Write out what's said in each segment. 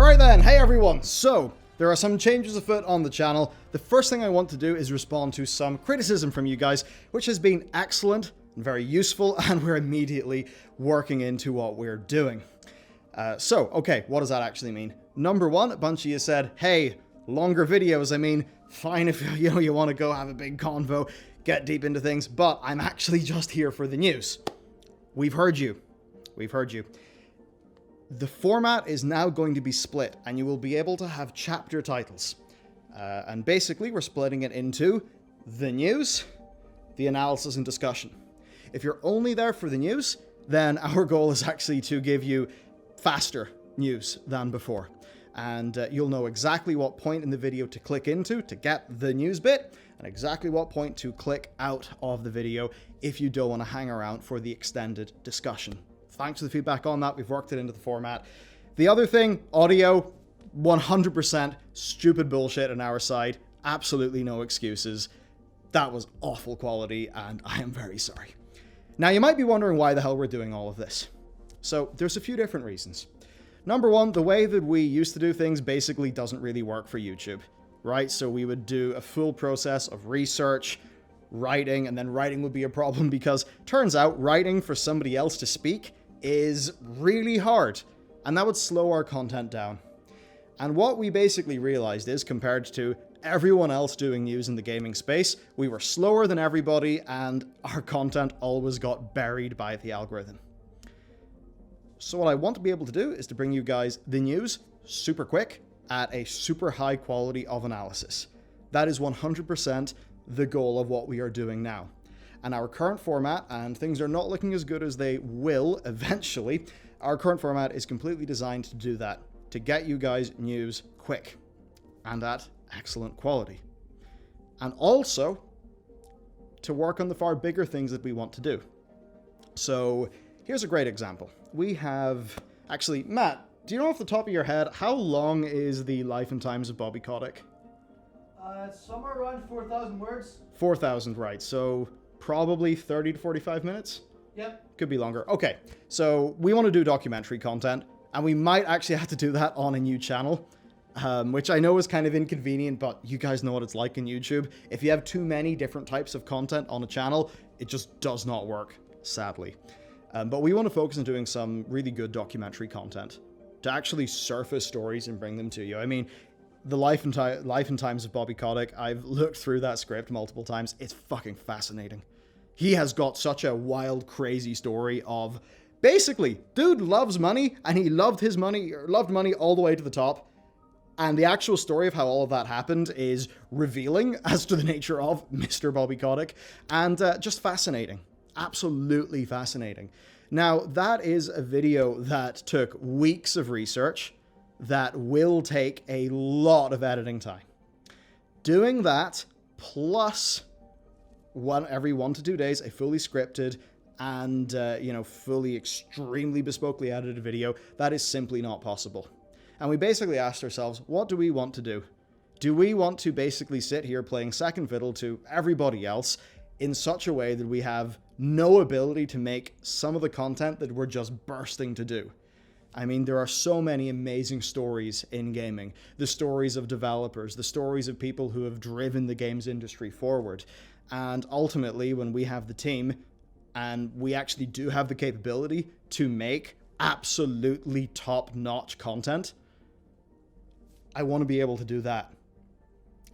Alright then, hey everyone! So, there are some changes afoot on the channel. The first thing I want to do is respond to some criticism from you guys, which has been excellent and very useful, and we're immediately working into what we're doing. Okay, what does that actually mean? Number one, a bunch of you said, hey, longer videos. I mean, fine if you want to go have a big convo, get deep into things, but I'm actually just here for the news. We've heard you. We've heard you. The format is now going to be split, and you will be able to have chapter titles. And basically, we're splitting it into the news, the analysis, and discussion. If you're only there for the news, then our goal is actually to give you faster news than before. And you'll know exactly what point in the video to click into to get the news bit, and exactly what point to click out of the video if you don't want to hang around for the extended discussion. Thanks for the feedback on that. We've worked it into the format. The other thing, audio, 100% stupid bullshit on our side. Absolutely no excuses. That was awful quality, and I am very sorry. Now, you might be wondering why the hell we're doing all of this. So, there's a few different reasons. Number one, the way that we used to do things basically doesn't really work for YouTube, right? So we would do a full process of research, writing, and then writing would be a problem because turns out writing for somebody else to speak is really hard, and that would slow our content down. And what we basically realized is, compared to everyone else doing news in the gaming space, we were slower than everybody, and our content always got buried by the algorithm. So what I want to be able to do is to bring you guys the news super quick at a super high quality of analysis. That is 100% the goal of what we are doing now. And our current format, and things are not looking as good as they will eventually, our current format is completely designed to do that, to get you guys news quick and at excellent quality. And also to work on the far bigger things that we want to do. So here's a great example. We have, actually, Matt, do you know off the top of your head, how long is the life and times of Bobby Kotick? It's somewhere around 4,000 words. 4,000, right. So probably 30 to 45 minutes? Yep. Could be longer. Okay, so we want to do documentary content, and we might actually have to do that on a new channel, which I know is kind of inconvenient, but you guys know what it's like in YouTube. If you have too many different types of content on a channel, it just does not work, sadly. But we want to focus on doing some really good documentary content to actually surface stories and bring them to you. I mean, the life and times of Bobby Kotick, I've looked through that script multiple times. It's fucking fascinating. He has got such a wild, crazy story of basically, dude loves money, and he loved money all the way to the top. And the actual story of how all of that happened is revealing as to the nature of Mr. Bobby Kotick, and just fascinating. Absolutely fascinating. Now, that is a video that took weeks of research that will take a lot of editing time. Doing that, plus every 1 to 2 days, a fully scripted and, fully extremely bespokely edited video, that is simply not possible. And we basically asked ourselves, what do we want to do? Do we want to basically sit here playing second fiddle to everybody else in such a way that we have no ability to make some of the content that we're just bursting to do? I mean, there are so many amazing stories in gaming. The stories of developers, the stories of people who have driven the games industry forward. And ultimately, when we have the team, and we actually do have the capability to make absolutely top-notch content, I want to be able to do that.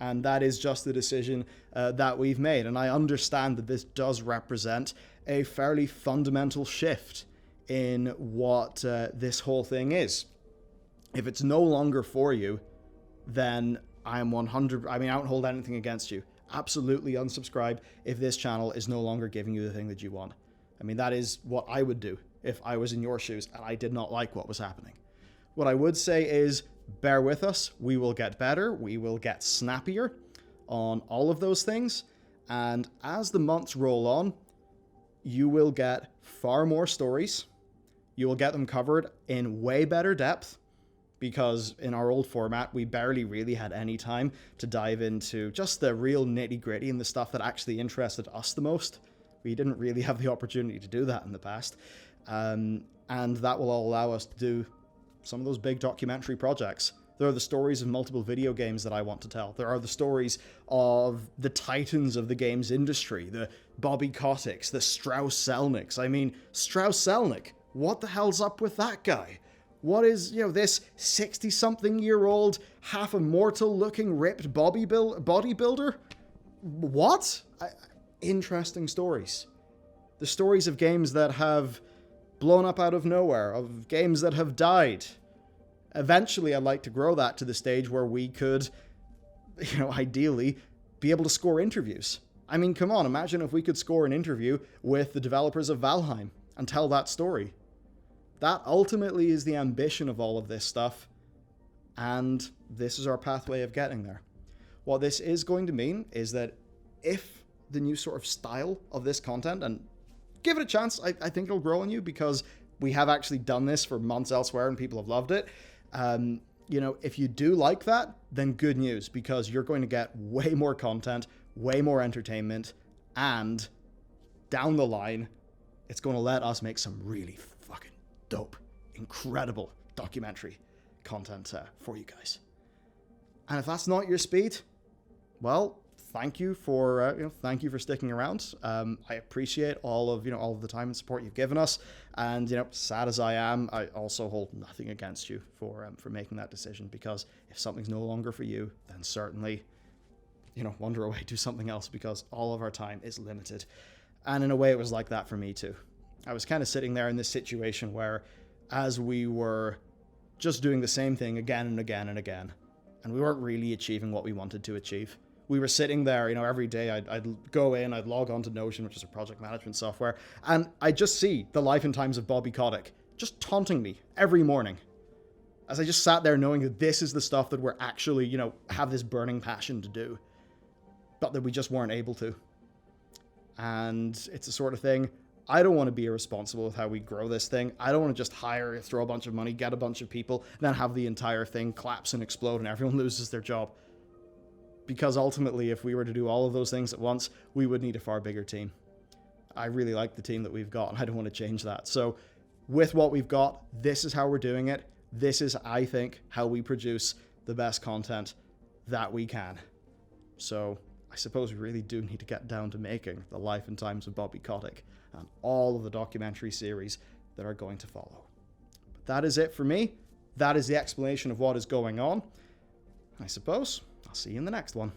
And that is just the decision that we've made. And I understand that this does represent a fairly fundamental shift in what this whole thing is. If it's no longer for you, then I don't hold anything against you. Absolutely unsubscribe if this channel is no longer giving you the thing that you want. I mean, that is what I would do if I was in your shoes and I did not like what was happening. What I would say is, bear with us. We will get better. We will get snappier on all of those things. And as the months roll on, you will get far more stories. You will get them covered in way better depth, because in our old format, we barely really had any time to dive into just the real nitty-gritty and the stuff that actually interested us the most. We didn't really have the opportunity to do that in the past. And that will all allow us to do some of those big documentary projects. There are the stories of multiple video games that I want to tell. There are the stories of the titans of the games industry, the Bobby Koticks, the Strauss Zelnicks. I mean, Strauss Zelnick, what the hell's up with that guy? What is, this 60-something-year-old, half-immortal-looking ripped bodybuilder? What? Interesting stories. The stories of games that have blown up out of nowhere, of games that have died. Eventually, I'd like to grow that to the stage where we could, ideally, be able to score interviews. I mean, come on, imagine if we could score an interview with the developers of Valheim and tell that story. That ultimately is the ambition of all of this stuff, and this is our pathway of getting there. What this is going to mean is that if the new sort of style of this content, and give it a chance, I think it'll grow on you, because we have actually done this for months elsewhere and people have loved it. If you do like that, then good news, because you're going to get way more content, way more entertainment, and down the line, it's going to let us make some really fucking dope, incredible documentary content for you guys. And if that's not your speed, well, thank you for sticking around. I appreciate all of the time and support you've given us. And sad as I am, I also hold nothing against you for making that decision, because if something's no longer for you, then certainly wander away, do something else, because all of our time is limited. And in a way, it was like that for me too. I was kind of sitting there in this situation where, as we were just doing the same thing again and again and again, and we weren't really achieving what we wanted to achieve. We were sitting there, every day I'd go in, I'd log on to Notion, which is a project management software, and I'd just see the life and times of Bobby Kotick just taunting me every morning. As I just sat there knowing that this is the stuff that we're actually, have this burning passion to do, but that we just weren't able to. And it's the sort of thing, I don't want to be irresponsible with how we grow this thing. I don't want to just throw a bunch of money, get a bunch of people, then have the entire thing collapse and explode and everyone loses their job. Because ultimately, if we were to do all of those things at once, we would need a far bigger team. I really like the team that we've got, and I don't want to change that. So with what we've got, this is how we're doing it. This is, I think, how we produce the best content that we can. So I suppose we really do need to get down to making the life and times of Bobby Kotick and all of the documentary series that are going to follow. But that is it for me. That is the explanation of what is going on. I suppose I'll see you in the next one.